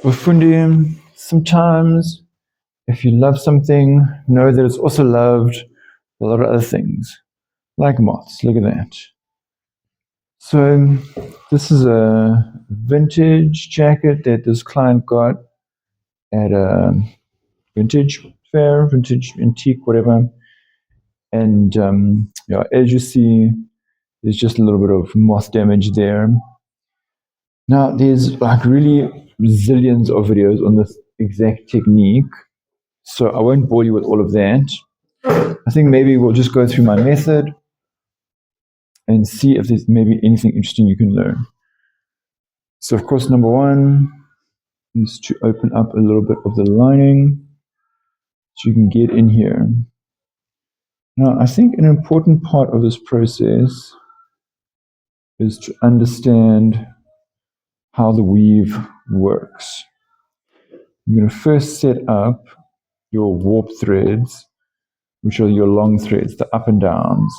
Ufundi, sometimes if you love something, know that it's also loved by a lot of other things, like moths. Look at that. So this is a vintage jacket that this client got at a vintage fair, vintage antique, whatever. And yeah, as you see, there's just a little bit of moth damage there. Now, there's like really zillions of videos on this exact technique, so I won't bore you with all of that. I think maybe we'll just go through my method and see if there's maybe anything interesting you can learn. So, of course, number one is to open up a little bit of the lining so you can get in here. Now, I think an important part of this process is to understand how the weave works. You're going to first set up your warp threads, which are your long threads, the up and downs.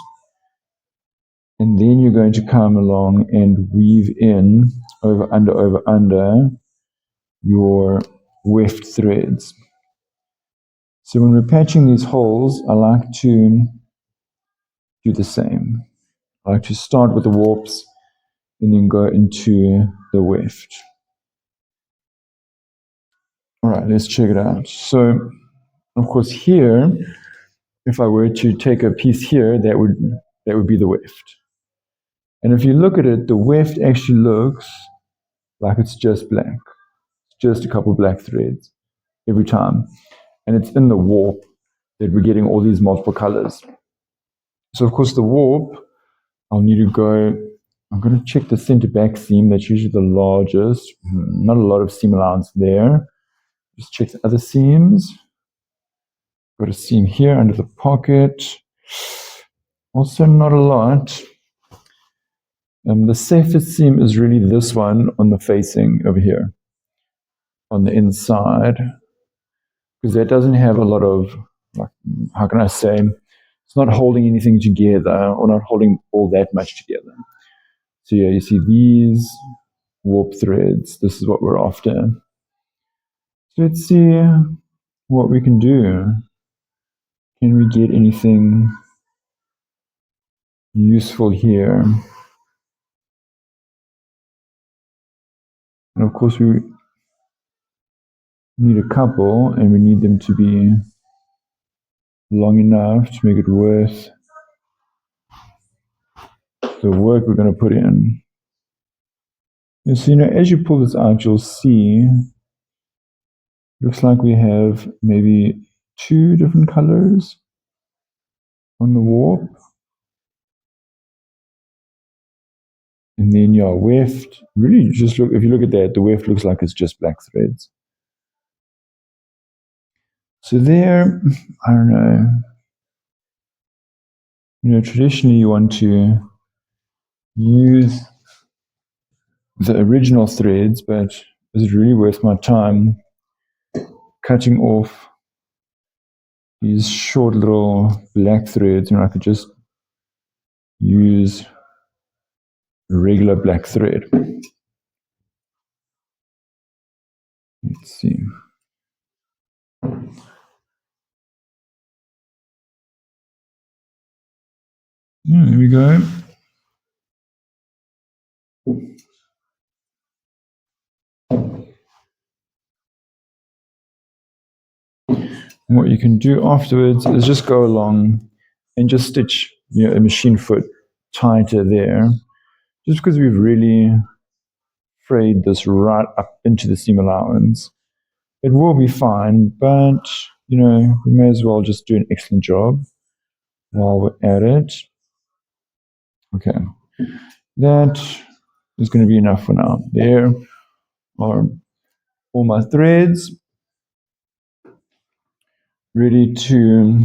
And then you're going to come along and weave in over, under your weft threads. So when we're patching these holes, I like to do the same. I like to start with the warps and then go into the weft. All right, let's check it out. So, of course, here, if I were to take a piece here, that would be the weft. And if you look at it, the weft actually looks like it's just black. It's just a couple of black threads every time. And it's in the warp that we're getting all these multiple colors. So, of course, the warp, I'll need to go, I'm going to check the center back seam. That's usually the largest. Not a lot of seam allowance there. Just check the other seams. Got a seam here under the pocket. Also not a lot. The safest seam is really this one on the facing over here, on the inside, because that doesn't have a lot of, like, how can I say, it's not holding anything together or not holding all that much together. So yeah, you see these warp threads, this is what we're after. So let's see what we can do. Can we get anything useful here? And of course we need a couple, and we need them to be long enough to make it worth the work we're going to put in. And so, as you pull this out, you'll see, looks like we have maybe 2 different colors on the warp. And then your weft, really just look, if you look at that, the weft looks like it's just black threads. So there, I don't know, traditionally you want to use the original threads, but is it really worth my time cutting off these short little black threads? I could just use a regular black thread. Let's see. There we go. And what you can do afterwards is just go along and just stitch a machine foot tighter there, just because we've really frayed this right up into the seam allowance. It will be fine, but we may as well just do an excellent job while we're at it. Okay, that is going to be enough for now. There are all my threads ready to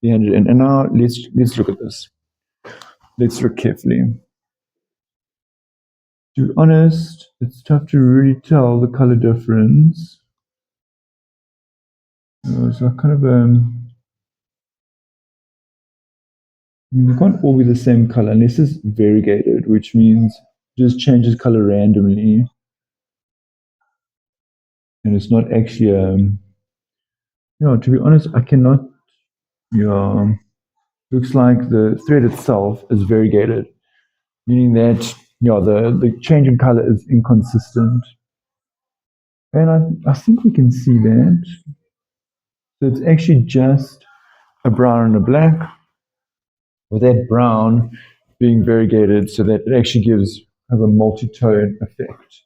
be handed in. And now let's look at this. Let's look carefully. To be honest, it's tough to really tell the color difference. So kind of they can't all be the same color unless it's variegated, which means it just changes color randomly. and it's not actually to be honest, I cannot. Yeah, looks like the thread itself is variegated, meaning that the change in color is inconsistent. And I think we can see that. So it's actually just a brown and a black, with that brown being variegated so that it actually gives have a multi-tone effect.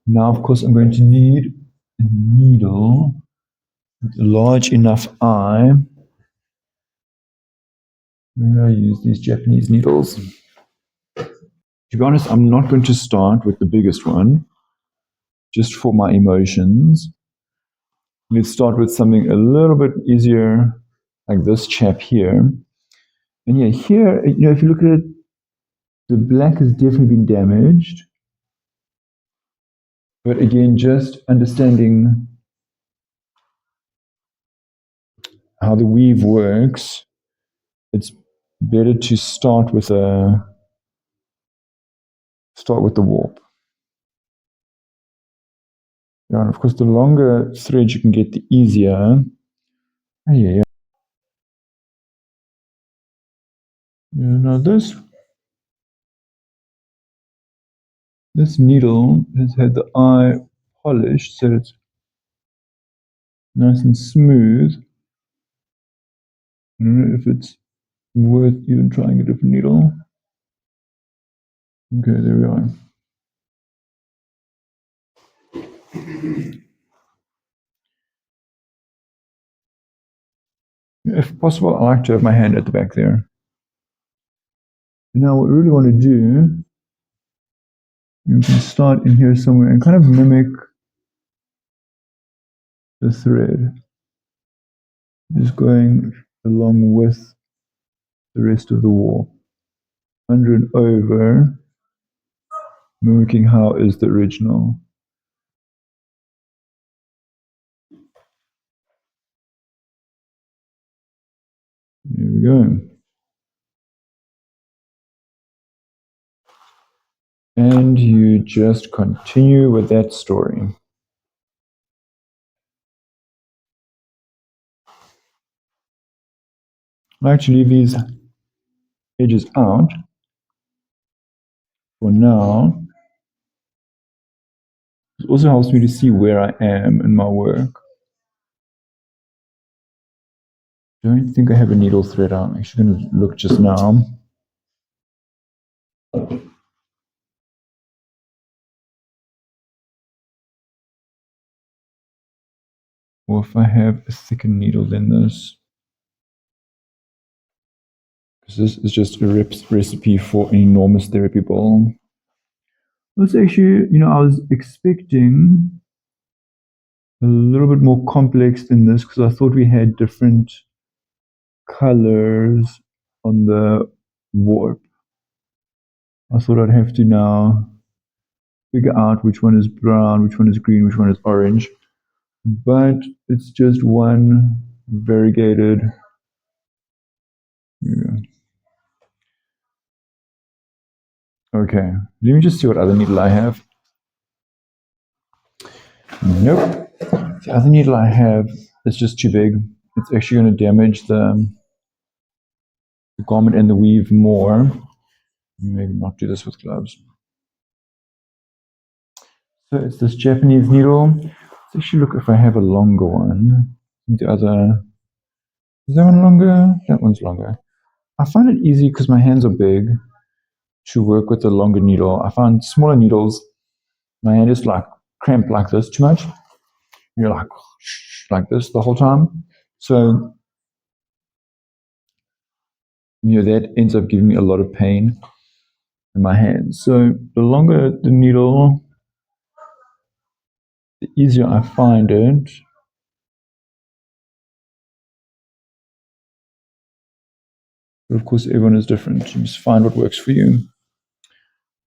Now, of course, I'm going to need a needle with a large enough eye. I'm going to use these Japanese needles. To be honest, I'm not going to start with the biggest one, just for my emotions. Let's start with something a little bit easier, like this chap here. And yeah, here, if you look at it, the black has definitely been damaged. But again, just understanding how the weave works, it's better to start with the warp. Yeah, and of course, the longer thread you can get, the easier. Oh, yeah. Now this needle has had the eye polished so it's nice and smooth. I don't know if it's worth even trying a different needle. Okay, there we are. If possible, I like to have my hand at the back there. Now, what we really want to do, you can start in here somewhere and kind of mimic the thread, just going along with the rest of the warp, under and over, mimicking how is the original. There we go. And you just continue with that story. I actually leave these edges out for now. It also helps me to see where I am in my work. I don't think I have a needle thread. I'm actually going to look just now. Or if I have a thicker needle than this. Because this is just a recipe for an enormous therapy ball. This actually, I was expecting a little bit more complex than this because I thought we had different colors on the warp. I thought I'd have to now figure out which one is brown, which one is green, which one is orange. But it's just one variegated. Yeah. Okay, let me just see what other needle I have. Nope. The other needle I have is just too big. It's actually going to damage the garment and the weave more. Maybe not do this with gloves. So it's this Japanese needle. Let's actually look if I have a longer one. The other, is that one longer? That one's longer. I find it easy because my hands are big to work with a longer needle. I find smaller needles, my hand is like cramped like this too much. You're like this the whole time. So, that ends up giving me a lot of pain in my hands. So the longer the needle, the easier I find it. But of course, everyone is different. You must find what works for you.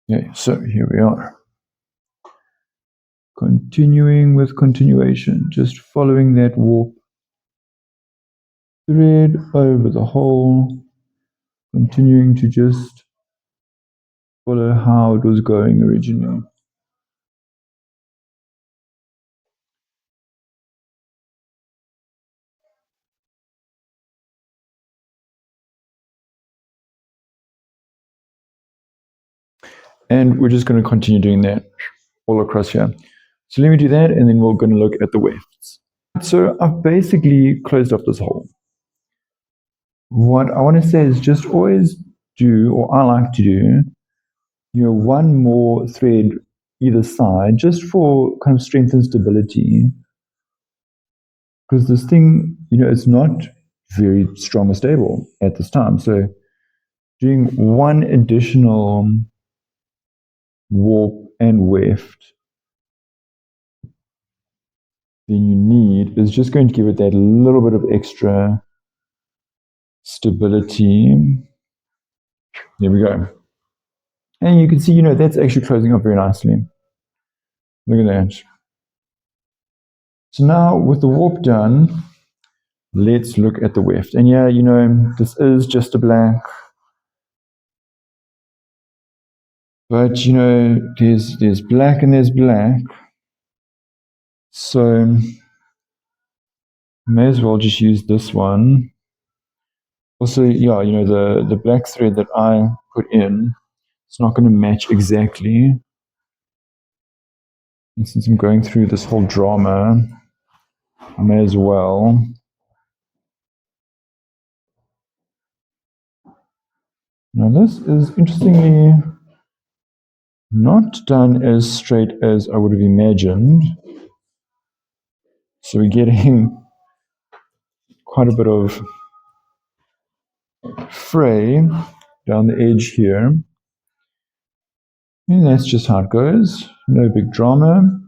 Yeah, so here we are. Continuing with continuation, just following that warp thread over the hole, continuing to just follow how it was going originally. And we're just going to continue doing that all across here. So let me do that, and then we're going to look at the wefts. So I've basically closed off this hole. What I want to say is just always do, or I like to do, one more thread either side, just for kind of strength and stability. Because this thing, it's not very strong or stable at this time. So doing one additional warp and weft than you need is just going to give it that little bit of extra stability. There we go. And you can see, that's actually closing up very nicely. Look at that. So now with the warp done, let's look at the weft. And yeah, this is just a black. But, there's black and there's black. So may as well just use this one. Also, yeah, the black thread that I put in, it's not going to match exactly. And since I'm going through this whole drama, I may as well. Now this is interestingly not done as straight as I would have imagined. So we're getting quite a bit of fray down the edge here. And that's just how it goes. No big drama.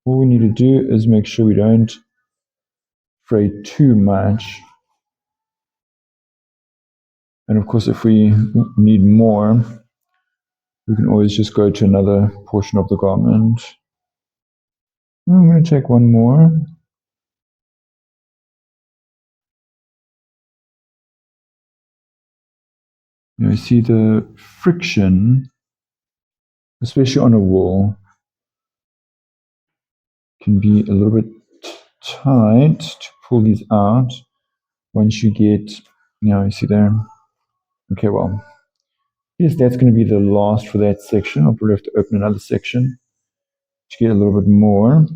All we need to do is make sure we don't fray too much. And of course, if we need more, we can always just go to another portion of the garment. I'm going to take one more. You see the friction, especially on a wool, can be a little bit tight to pull these out once you get, you see there. Okay, well, yes, that's going to be the last for that section. I'll probably have to open another section to get a little bit more.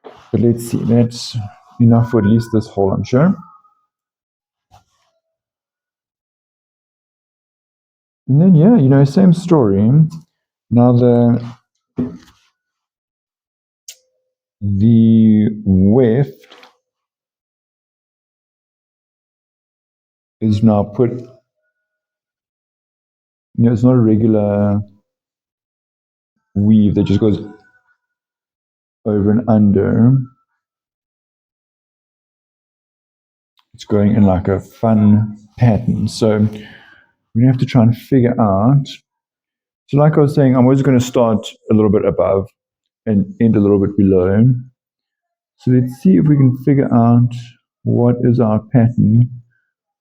But let's see, that's enough for at least this hole, I'm sure. And then, yeah, same story. Now the weft is now put, it's not a regular weave that just goes over and under. It's going in like a fun pattern. So we have to try and figure out. So like I was saying, I'm always going to start a little bit above and end a little bit below. So let's see if we can figure out what is our pattern.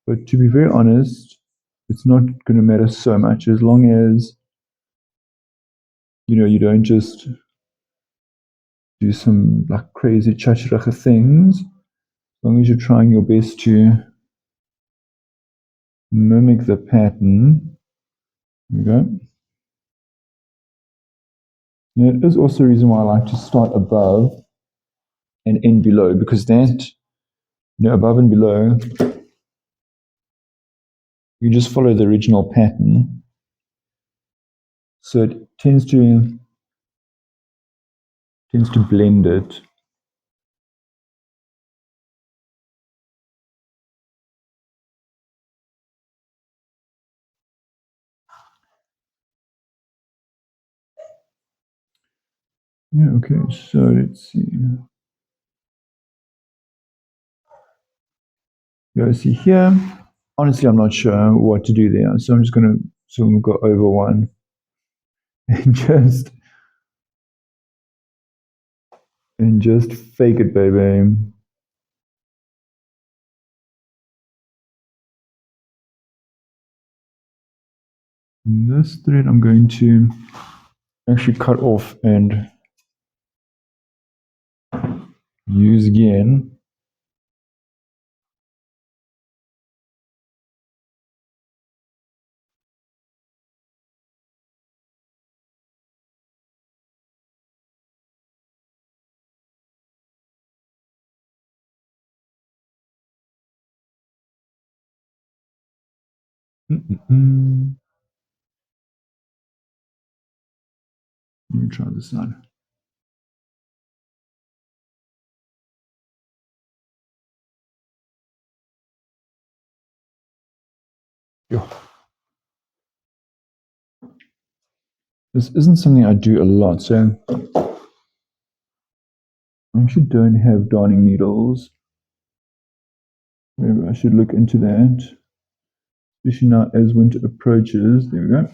But to be very honest, it's not going to matter so much as long as, you don't just do some like crazy chacharacha things. As long as you're trying your best to mimic the pattern. There we go. Now, it is also a reason why I like to start above and end below, because that, above and below, you just follow the original pattern. So it tends to blend it. Yeah, okay, so let's see. You see here. Honestly, I'm not sure what to do there. So I'm just going to sort of go over one and just fake it, baby. And this thread I'm going to actually cut off and use again. Mm-mm-mm. Let me try this side. Yeah. This isn't something I do a lot, so I actually don't have darning needles. Maybe I should look into that, especially now as winter approaches. There we go.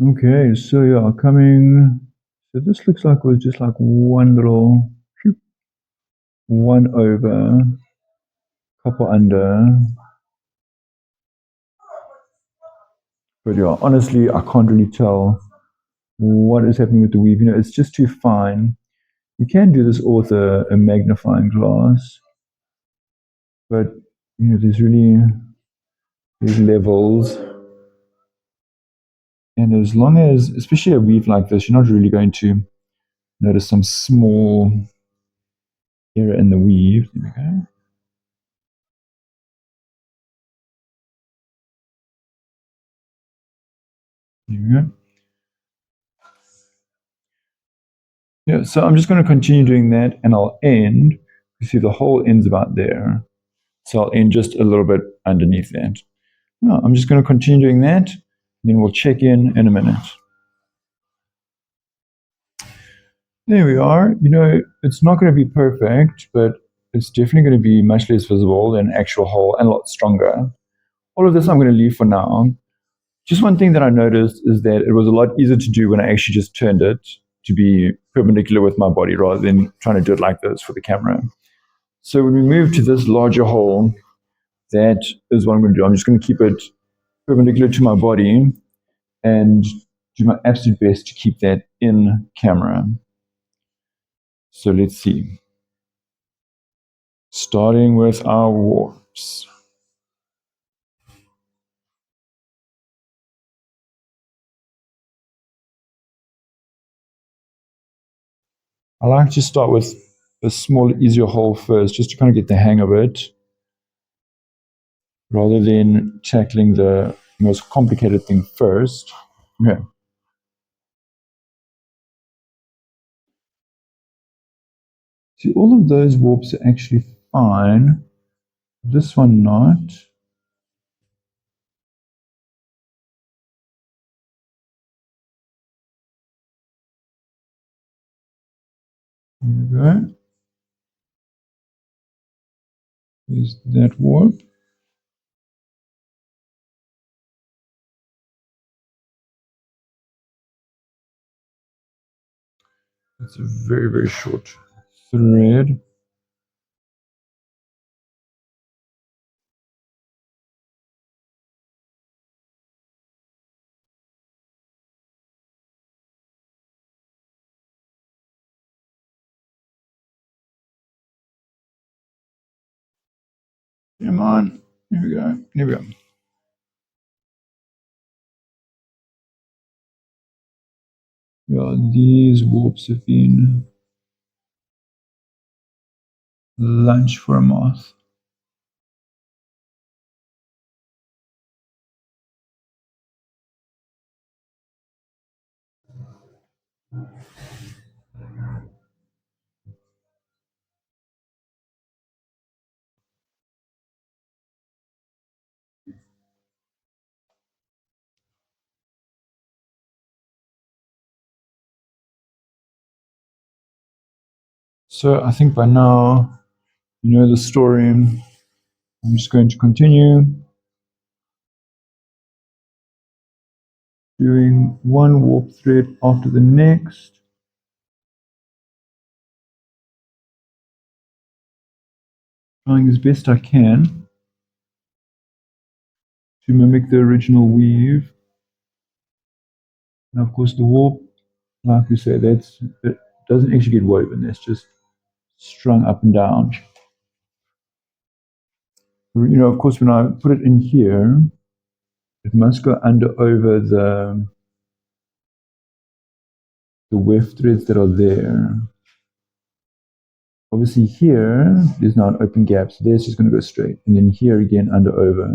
Okay, so yeah, coming. So this looks like it was just like one little, one over, couple under. But yeah, honestly, I can't really tell what is happening with the weave. You know, it's just too fine. You can do this all with a magnifying glass, but you know, there's really these levels. And as long as, especially a weave like this, you're not really going to notice some small error in the weave. There we go. There we go. Yeah, so I'm just going to continue doing that and I'll end. You see the whole ends about there. So I'll end just a little bit underneath that. No, I'm just going to continue doing that. And then we'll check in a minute. There we are. You know, it's not going to be perfect, but it's definitely going to be much less visible than actual hole and a lot stronger. All of this I'm going to leave for now. Just one thing that I noticed is that it was a lot easier to do when I actually just turned it to be perpendicular with my body rather than trying to do it like this for the camera. So when we move to this larger hole, that is what I'm going to do. I'm just going to keep it perpendicular to my body and do my absolute best to keep that in camera. So let's see. Starting with our warps. I like to start with a smaller, easier hole first, just to kind of get the hang of it, rather than tackling the most complicated thing first. Okay. See, all of those warps are actually fine. This one not. There we go. There's that warp. It's a very, very short thread. Come on. Here we go. Here we go. Yeah, these warps have been lunch for a moth. So I think by now you know the story. I'm just going to continue doing one warp thread after the next, trying as best I can to mimic the original weave. And of course the warp, like we say, it doesn't actually get woven, that's just strung up and down. You know, of course, when I put it in here, it must go under over the weft threads that are there. Obviously here, there's now an open gap, so there's just going to go straight. And then here again, under over.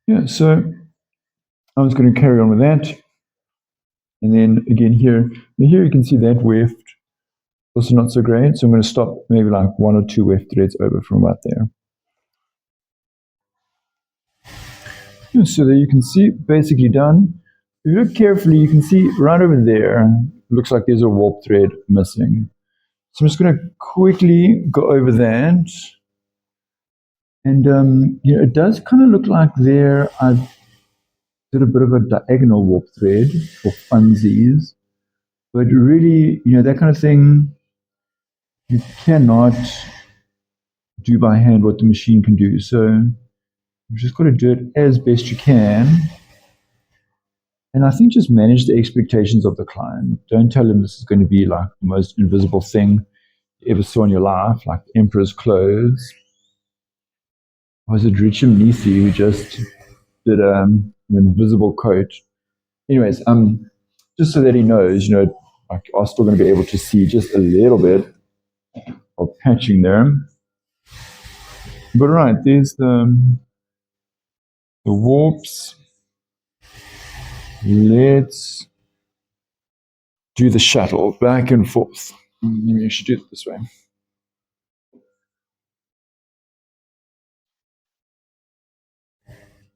Yeah, so I was going to carry on with that. And then again here you can see that weft, also not so great. So I'm going to stop maybe like 1 or 2 weft threads over from about there. Yeah, so there you can see, basically done. If you look carefully, you can see right over there, looks like there's a warp thread missing. So I'm just going to quickly go over that. And, it does kind of look like there I've did a bit of a diagonal warp thread for funsies. But really, that kind of thing, you cannot do by hand what the machine can do. So you've just got to do it as best you can. And I think just manage the expectations of the client. Don't tell them this is going to be like the most invisible thing you ever saw in your life, like emperor's clothes. Or was it Richard Nisi who just did an invisible coat? Anyways, just so that he knows, like you're still going to be able to see just a little bit of patching there. But right, there's the warps. Let's do the shuttle back and forth. Maybe I should do it this way.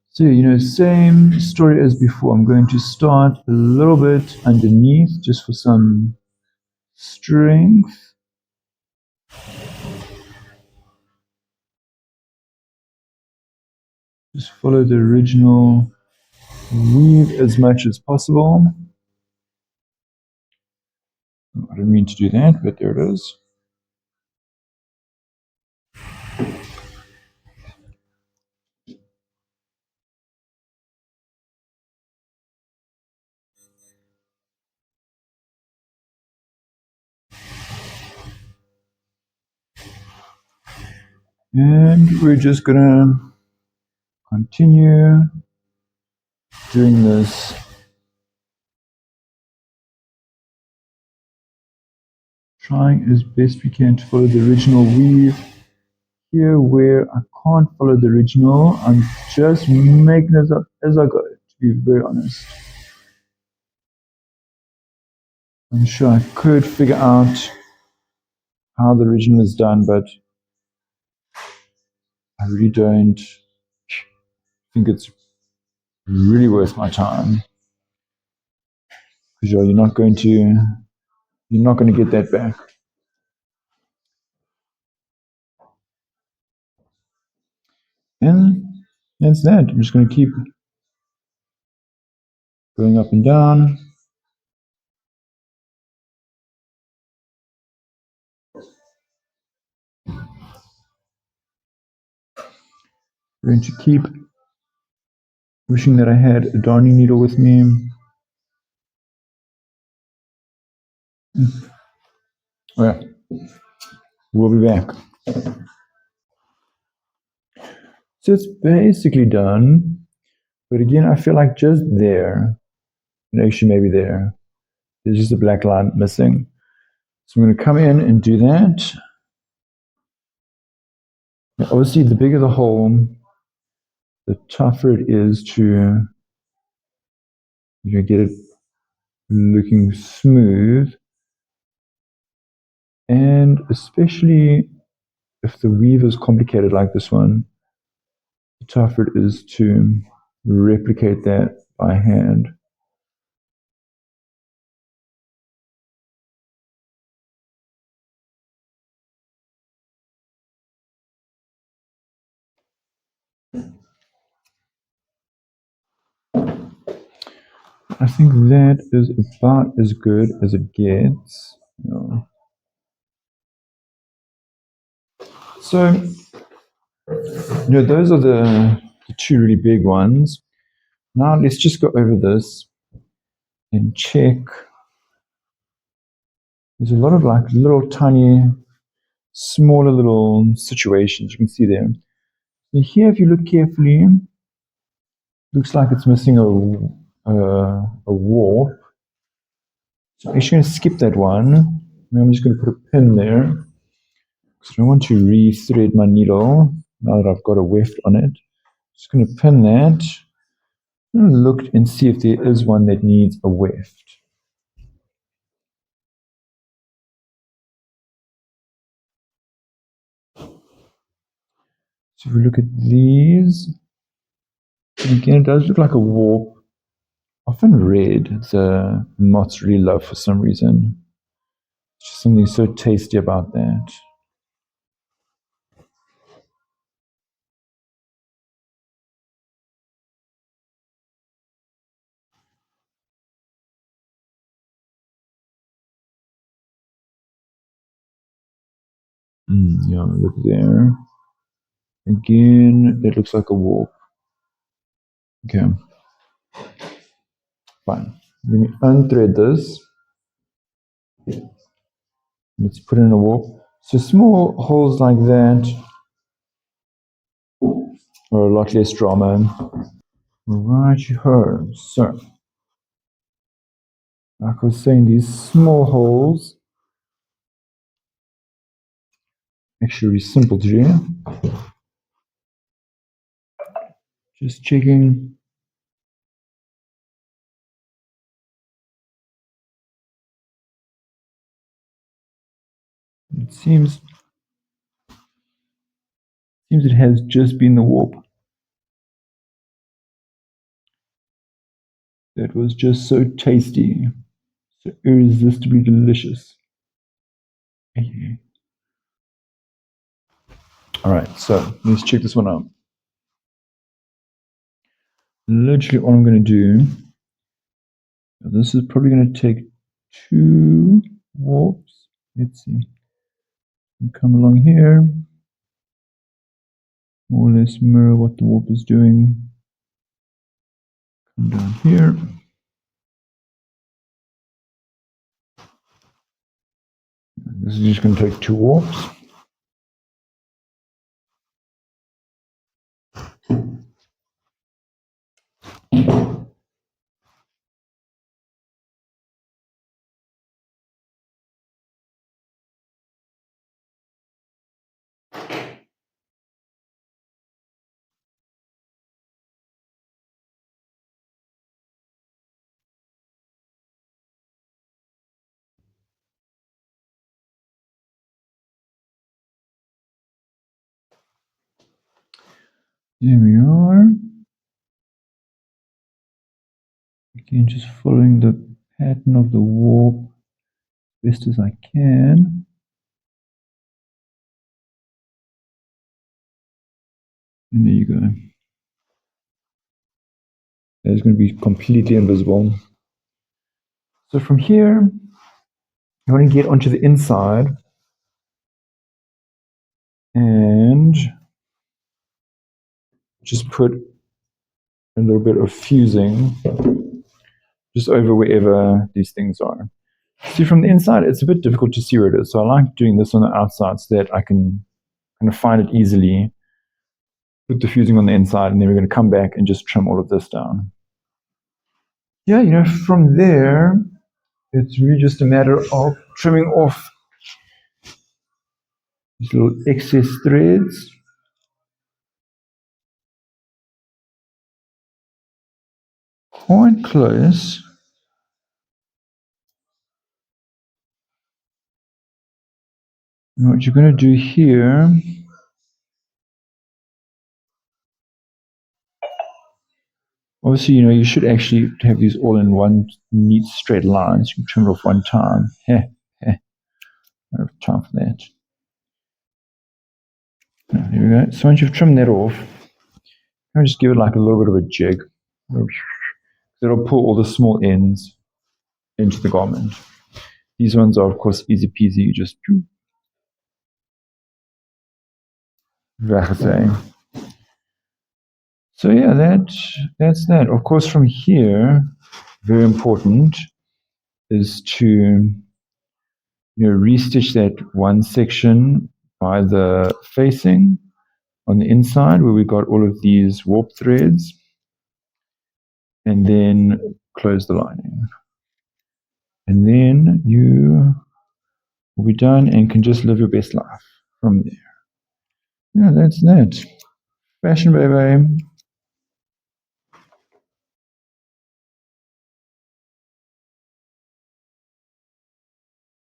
So, same story as before. I'm going to start a little bit underneath just for some strength. Just follow the original weave as much as possible. I didn't mean to do that, but there it is. And we're just going to continue doing this. Trying as best we can to follow the original weave. Here where I can't follow the original, I'm just making this up as I go, to be very honest. I'm sure I could figure out how the original is done, but I really don't think it's really worth my time. Because you're not going to get that back. And that's that. I'm just going to keep going up and down. I'm going to keep wishing that I had a darning needle with me. Oh yeah, we'll be back. So it's basically done, but again, I feel like just there, actually maybe there, there's just a black line missing. So I'm going to come in and do that. Now, obviously, the bigger the hole, the tougher it is to get it looking smooth. And especially if the weave is complicated like this one, the tougher it is to replicate that by hand. I think that is about as good as it gets. So, those are the two really big ones. Now let's just go over this and check. There's a lot of like little tiny, smaller little situations you can see there. So here, if you look carefully, looks like it's missing a warp. So I'm actually going to skip that one. I'm just going to put a pin there because I don't want to re-thread my needle now that I've got a weft on it. Just going to pin that. I'm going to look and see if there is one that needs a weft. So if we look at these, again, it does look like a warp. Often red. It's a moths really love for some reason. It's just something so tasty about that. Yeah, look there. Again, it looks like a warp. Okay. Fine. Let me unthread this. Let's put in a warp. So small holes like that are a lot less drama. Right here. So, like I was saying, these small holes actually simple to do. Just checking. It seems it has just been the warp. That was just so tasty, so irresistibly delicious. Okay. All right, so let's check this one out. Literally, all I'm going to do. This is probably going to take 2 warps. Let's see. Come along here. More or less mirror what the warp is doing. Come down here. This is just going to take 2 warps. There we are. Again, just following the pattern of the warp as best as I can. And there you go. That is going to be completely invisible. So from here, you want to get onto the inside and just put a little bit of fusing just over wherever these things are. See, from the inside, it's a bit difficult to see where it is. So I like doing this on the outside so that I can kind of find it easily. Put the fusing on the inside, and then we're going to come back and just trim all of this down. Yeah, from there, it's really just a matter of trimming off these little excess threads. Quite close. And what you're going to do here, obviously, you should actually have these all in one neat straight line. So you can trim it off one time. I don't have time for that. There we go. So once you've trimmed that off, I'll just give it like a little bit of a jig. It'll pull all the small ends into the garment. These ones are, of course, easy peasy. You just wegzij. So yeah, that's that. Of course, from here, very important is to restitch that one section by the facing on the inside where we got all of these warp threads. and then close the lining. And then you will be done and can just live your best life from there. Yeah, that's that. Fashion, baby.